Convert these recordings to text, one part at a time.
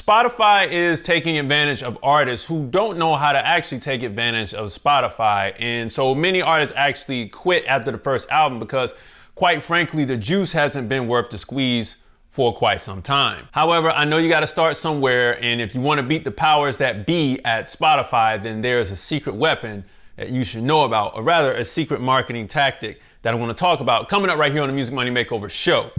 Spotify is taking advantage of artists who don't know how to actually take advantage of Spotify. And so many artists actually quit after the first album because, quite frankly, the juice hasn't been worth the squeeze for quite some time. However, I know you got to start somewhere. And if you want to beat the powers that be at Spotify, then there's a secret weapon that you should know about, or rather a secret marketing tactic that I want to talk about coming up right here on the Music Money Makeover Show.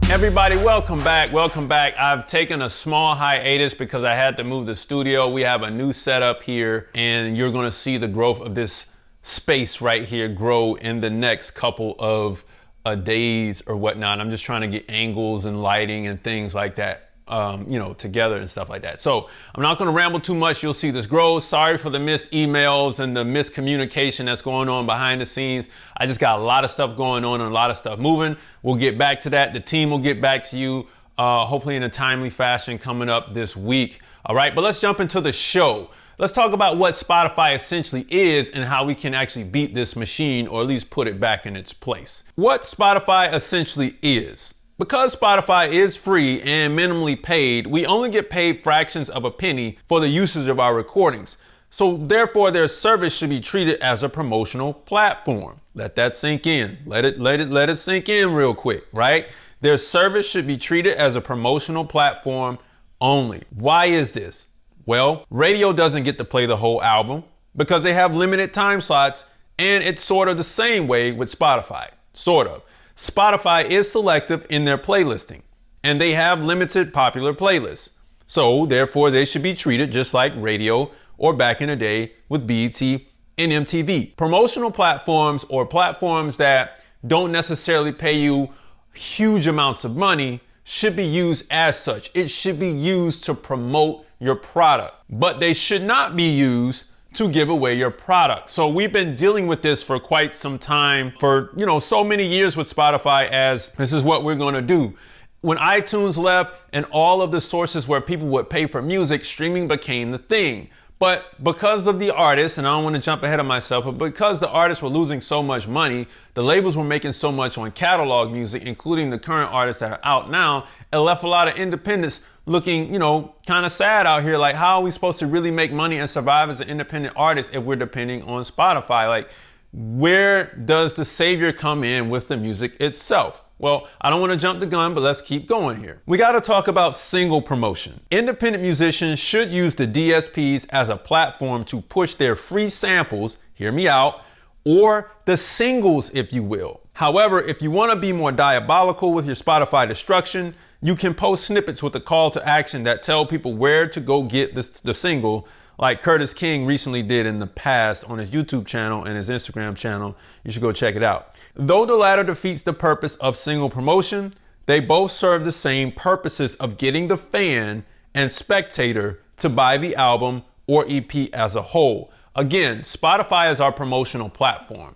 Everybody, welcome back. Welcome back. I've taken a small hiatus because I had to move the studio. We have a new setup here, and you're going to see the growth of this space right here grow in the next couple of days or whatnot. I'm just trying to get angles and lighting and things like that, together and stuff like that. So I'm not going to ramble too much. You'll see this grow. Sorry for the missed emails and the miscommunication that's going on behind the scenes. I just got a lot of stuff going on and a lot of stuff moving. We'll get back to that. The team will get back to you, hopefully in a timely fashion coming up this week. All right, but let's jump into the show. Let's talk about what Spotify essentially is and how we can actually beat this machine, or at least put it back in its place. What Spotify essentially is. Because Spotify is free and minimally paid, we only get paid fractions of a penny for the usage of our recordings. So therefore, their service should be treated as a promotional platform. Let that sink in. Let it sink in real quick, right? Their service should be treated as a promotional platform only. Why is this? Well, radio doesn't get to play the whole album because they have limited time slots, and it's sort of the same way with Spotify, sort of. Spotify is selective in their playlisting, and they have limited popular playlists. So therefore, they should be treated just like radio or back in the day with BET and MTV. Promotional platforms, or platforms that don't necessarily pay you huge amounts of money, should be used as such. It should be used to promote your product, but they should not be used to give away your product. So we've been dealing with this for quite some time, for so many years with Spotify, as this is what we're going to do. When iTunes left and all of the sources where people would pay for music, streaming became the thing. But because of the artists, and I don't want to jump ahead of myself, but because the artists were losing so much money, the labels were making so much on catalog music, including the current artists that are out now, it left a lot of independents looking, kind of sad out here. Like, how are we supposed to really make money and survive as an independent artist if we're depending on Spotify? Like, where does the savior come in with the music itself? Well, I don't want to jump the gun, but let's keep going here. We got to talk about single promotion. Independent musicians should use the DSPs as a platform to push their free samples, hear me out, or the singles, if you will. However, if you want to be more diabolical with your Spotify destruction, you can post snippets with a call to action that tell people where to go get the single, like Curtis King recently did in the past on his YouTube channel and his Instagram channel. You should go check it out. Though the latter defeats the purpose of single promotion, they both serve the same purposes of getting the fan and spectator to buy the album or EP as a whole. Again, Spotify is our promotional platform.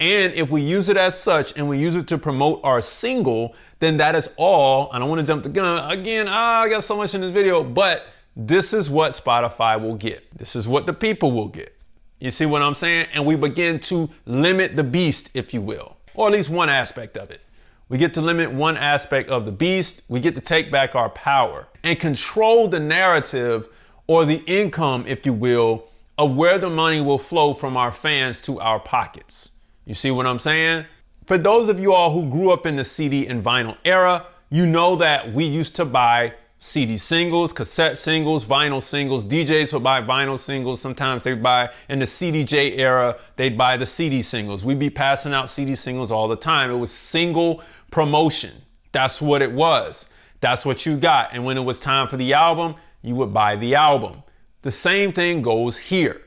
And if we use it as such and we use it to promote our single, then that is all. I don't want to jump the gun. Again, I got so much in this video, but this is what Spotify will get. This is what the people will get. You see what I'm saying? And we begin to limit the beast, if you will, or at least one aspect of it. We get to limit one aspect of the beast. We get to take back our power and control the narrative, or the income, if you will, of where the money will flow from our fans to our pockets. You see what I'm saying? For those of you all who grew up in the CD and vinyl era, you know that we used to buy CD singles, cassette singles, vinyl singles. DJs would buy vinyl singles. Sometimes they'd buy, in the CDJ era, they'd buy the CD singles. We'd be passing out CD singles all the time. It was single promotion. That's what it was. That's what you got. And when it was time for the album, you would buy the album. The same thing goes here.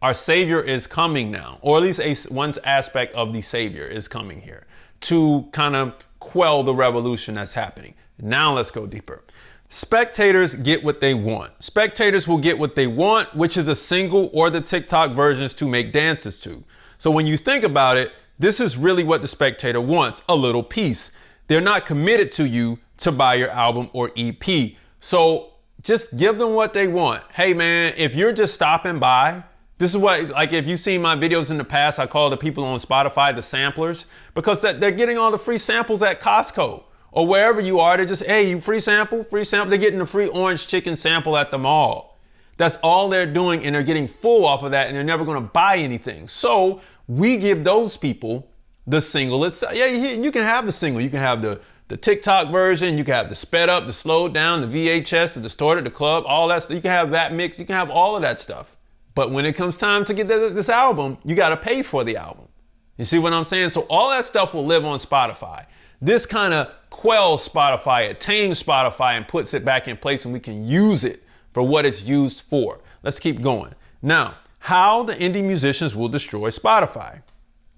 Our savior is coming now, or at least one aspect of the savior is coming here to kind of quell the revolution that's happening. Now let's go deeper. Spectators get what they want. Spectators will get what they want, which is a single or the TikTok versions to make dances to. So when you think about it, this is really what the spectator wants, a little piece. They're not committed to you to buy your album or EP. So just give them what they want. Hey man, if you're just stopping by, this is what, like if you've seen my videos in the past, I call the people on Spotify the samplers, because they're getting all the free samples at Costco or wherever you are, they're just, hey, you free sample. They're getting a free orange chicken sample at the mall. That's all they're doing, and they're getting full off of that, and they're never going to buy anything. So we give those people the single itself. Yeah, you can have the single. You can have the TikTok version. You can have the sped up, the slowed down, the VHS, the distorted, the club, all that stuff. You can have that mix. You can have all of that stuff. But when it comes time to get this album, you got to pay for the album. You see what I'm saying? So all that stuff will live on Spotify. This kind of quells Spotify, it tames Spotify and puts it back in place, and we can use it for what it's used for. Let's keep going. Now, how the indie musicians will destroy Spotify.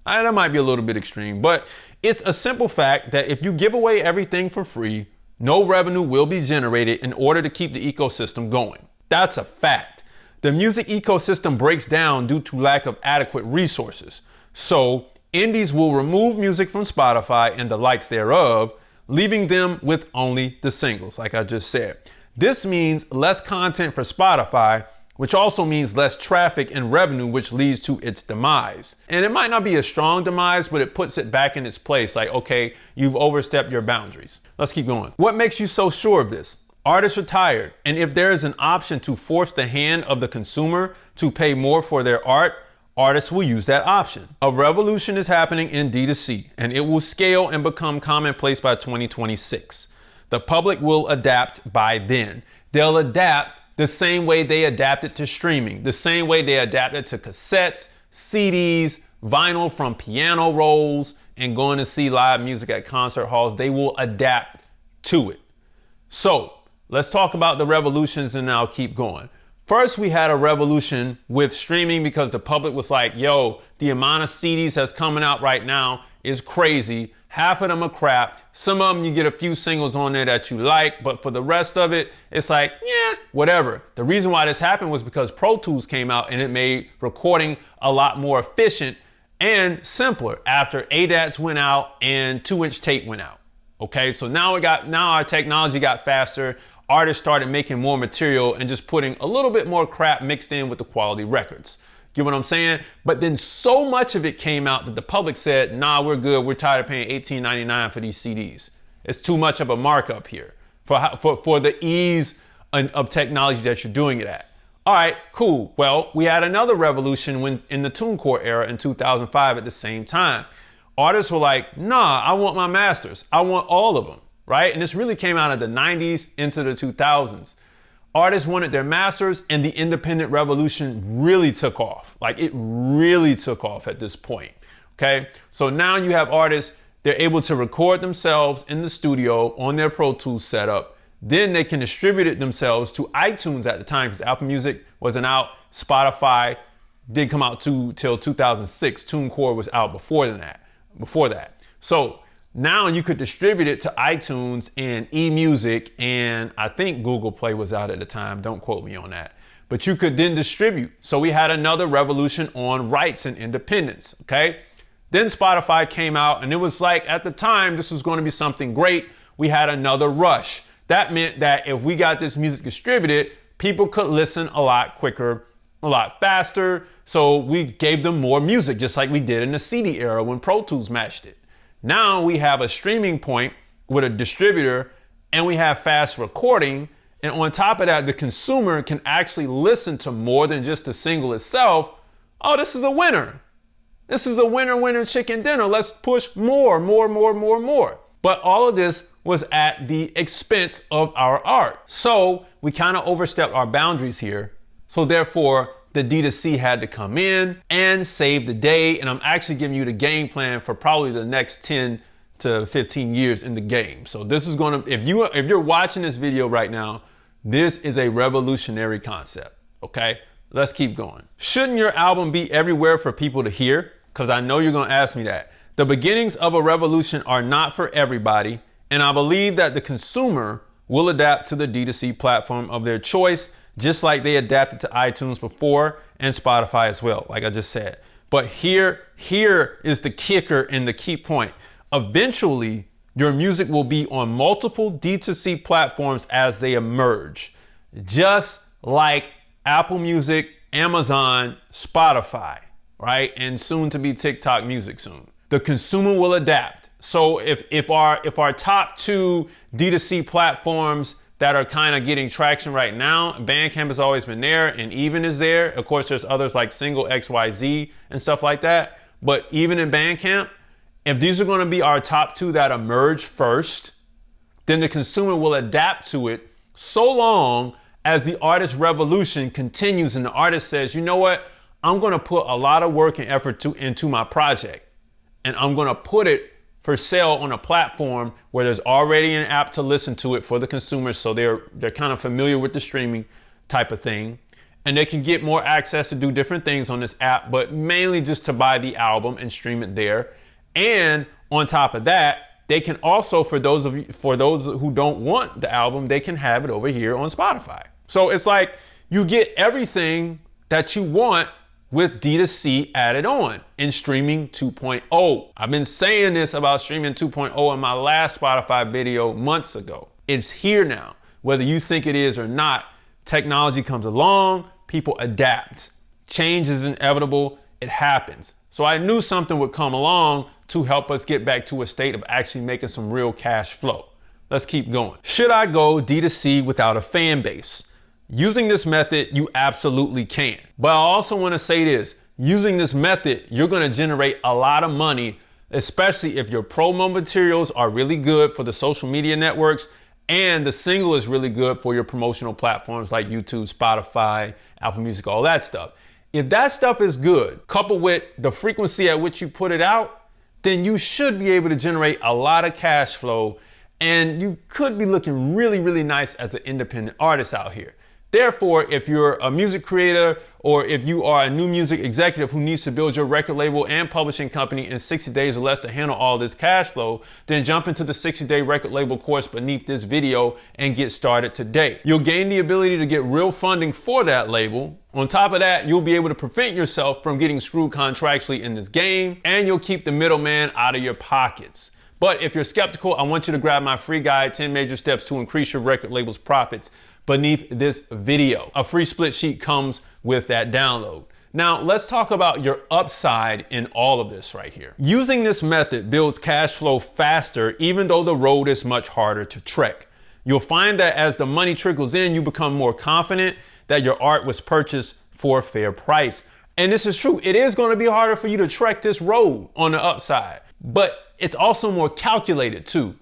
That might be a little bit extreme, but it's a simple fact that if you give away everything for free, no revenue will be generated in order to keep the ecosystem going. That's a fact. The music ecosystem breaks down due to lack of adequate resources. So indies will remove music from Spotify and the likes thereof, leaving them with only the singles, like I just said. This means less content for Spotify, which also means less traffic and revenue, which leads to its demise. And it might not be a strong demise, but it puts it back in its place. Like, okay, you've overstepped your boundaries. Let's keep going. What makes you so sure of this? Artists are tired. And if there is an option to force the hand of the consumer to pay more for their art, artists will use that option. A revolution is happening in D2C, and it will scale and become commonplace by 2026. The public will adapt by then. They'll adapt the same way they adapted to streaming, the same way they adapted to cassettes, CDs, vinyl from piano rolls, and going to see live music at concert halls. They will adapt to it. So let's talk about the revolutions, and I'll keep going. First, we had a revolution with streaming because the public was like, yo, the amount of CDs that's coming out right now is crazy. Half of them are crap. Some of them you get a few singles on there that you like, but for the rest of it, it's like, yeah, whatever. The reason why this happened was because Pro Tools came out and it made recording a lot more efficient and simpler after ADATs went out and 2-inch tape went out. Okay, so now our technology got faster. Artists started making more material and just putting a little bit more crap mixed in with the quality records. Get what I'm saying? But then so much of it came out that the public said, nah, we're good. We're tired of paying $18.99 for these CDs. It's too much of a markup here for the ease of technology that you're doing it at. All right, cool. Well, we had another revolution in the TuneCore era in 2005 at the same time. Artists were like, nah, I want my masters. I want all of them, right? And this really came out of the 90s into the 2000s. Artists wanted their masters, and the independent revolution really took off. Like, it really took off at this point, okay? So now you have artists, they're able to record themselves in the studio on their Pro Tools setup. Then they can distribute it themselves to iTunes at the time, because Apple Music wasn't out. Spotify did come out till 2006. TuneCore was out before that. So now you could distribute it to iTunes and eMusic, and I think Google Play was out at the time. Don't quote me on that. But you could then distribute. So we had another revolution on rights and independence, okay? Then Spotify came out, and it was like, at the time, this was going to be something great. We had another rush. That meant that if we got this music distributed, people could listen a lot quicker, a lot faster. So we gave them more music, just like we did in the CD era when Pro Tools matched it. Now we have a streaming point with a distributor, and we have fast recording. And on top of that, the consumer can actually listen to more than just the single itself. Oh, this is a winner. This is a winner chicken dinner. Let's push more. But all of this was at the expense of our art. So we kind of overstepped our boundaries here. So therefore, the D2C had to come in and save the day. And I'm actually giving you the game plan for probably the next 10 to 15 years in the game. So this is going to, if you're watching this video right now, this is a revolutionary concept. Okay, let's keep going. Shouldn't your album be everywhere for people to hear? Because I know you're going to ask me that. The beginnings of a revolution are not for everybody. And I believe that the consumer will adapt to the D2C platform of their choice, just like they adapted to iTunes before and Spotify as well, like I just said. But here is the kicker and the key point. Eventually, your music will be on multiple D2C platforms as they emerge, just like Apple Music, Amazon, Spotify, right? And soon to be TikTok Music soon. The consumer will adapt. So if our top two D2C platforms that are kind of getting traction right now, Bandcamp has always been there, and Even is there. Of course, there's others like Single XYZ and stuff like that. But Even in Bandcamp, if these are going to be our top two that emerge first, then the consumer will adapt to it so long as the artist revolution continues and the artist says, you know what, I'm going to put a lot of work and effort into my project, and I'm going to put it for sale on a platform where there's already an app to listen to it for the consumers, so they're kind of familiar with the streaming type of thing, and they can get more access to do different things on this app, but mainly just to buy the album and stream it there. And on top of that, they can also, for those who don't want the album, they can have it over here on Spotify. So it's like you get everything that you want with D2C added on in Streaming 2.0. I've been saying this about Streaming 2.0 in my last Spotify video months ago. It's here now. Whether you think it is or not, technology comes along, people adapt. Change is inevitable, it happens. So I knew something would come along to help us get back to a state of actually making some real cash flow. Let's keep going. Should I go D2C without a fan base? Using this method, you absolutely can. But I also want to say this, using this method, you're going to generate a lot of money, especially if your promo materials are really good for the social media networks and the single is really good for your promotional platforms like YouTube, Spotify, Apple Music, all that stuff. If that stuff is good, coupled with the frequency at which you put it out, then you should be able to generate a lot of cash flow, and you could be looking really, really nice as an independent artist out here. Therefore, if you're a music creator or if you are a new music executive who needs to build your record label and publishing company in 60 days or less to handle all this cash flow, then jump into the 60-day record label course beneath this video and get started today. You'll gain the ability to get real funding for that label. On top of that, you'll be able to prevent yourself from getting screwed contractually in this game, and you'll keep the middleman out of your pockets. But if you're skeptical, I want you to grab my free guide, 10 Major Steps to Increase Your Record Label's Profits, beneath this video. A free split sheet comes with that download. Now, let's talk about your upside in all of this right here. Using this method builds cash flow faster, even though the road is much harder to trek. You'll find that as the money trickles in, you become more confident that your art was purchased for a fair price. And this is true. It is going to be harder for you to trek this road on the upside, but it's also more calculated too.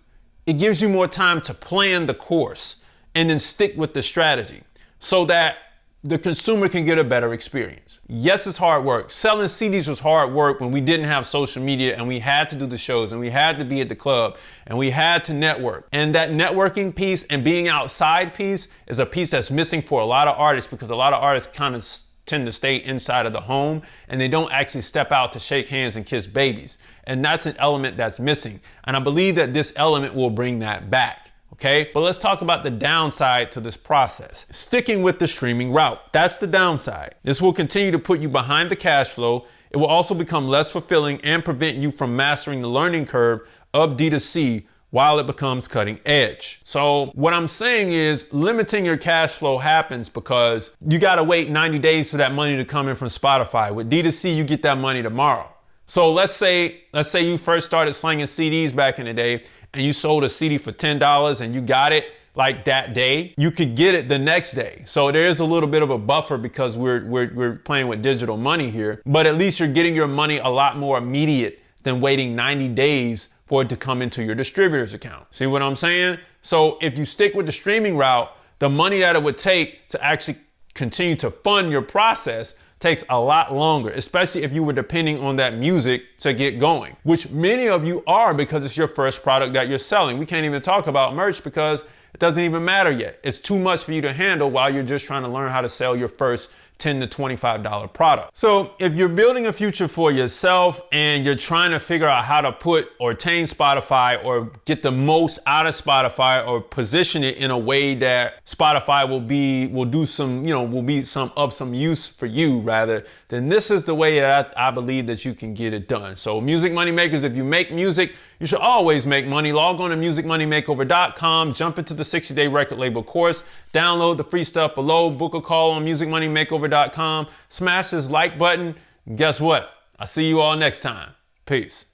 It gives you more time to plan the course and then stick with the strategy so that the consumer can get a better experience. Yes, it's hard work. Selling CDs was hard work when we didn't have social media and we had to do the shows and we had to be at the club and we had to network. And that networking piece and being outside piece is a piece that's missing for a lot of artists, because a lot of artists kind of tend to stay inside of the home and they don't actually step out to shake hands and kiss babies. And that's an element that's missing. And I believe that this element will bring that back. Okay, but let's talk about the downside to this process. Sticking with the streaming route, that's the downside. This will continue to put you behind the cash flow. It will also become less fulfilling and prevent you from mastering the learning curve of D2C while it becomes cutting edge. So what I'm saying is limiting your cash flow happens because you gotta wait 90 days for that money to come in from Spotify. With D2C, you get that money tomorrow. So let's say you first started slinging CDs back in the day and you sold a CD for $10 and you got it like that day, you could get it the next day. So there's a little bit of a buffer because we're playing with digital money here, but at least you're getting your money a lot more immediate than waiting 90 days for it to come into your distributor's account. See what I'm saying? So if you stick with the streaming route, the money that it would take to actually continue to fund your process takes a lot longer, especially if you were depending on that music to get going, which many of you are because it's your first product that you're selling. We can't even talk about merch because it doesn't even matter yet. It's too much for you to handle while you're just trying to learn how to sell your first $10 to $25 product. So if you're building a future for yourself and you're trying to figure out how to put or attain Spotify or get the most out of Spotify or position it in a way that Spotify will be some use for you rather, then this is the way that I believe that you can get it done. So Music Money Makers, if you make music, you should always make money. Log on to musicmoneymakeover.com, jump into the 60-day record label course, download the free stuff below, book a call on musicmoneymakeover.com, smash this like button. Guess what? I'll see you all next time. Peace.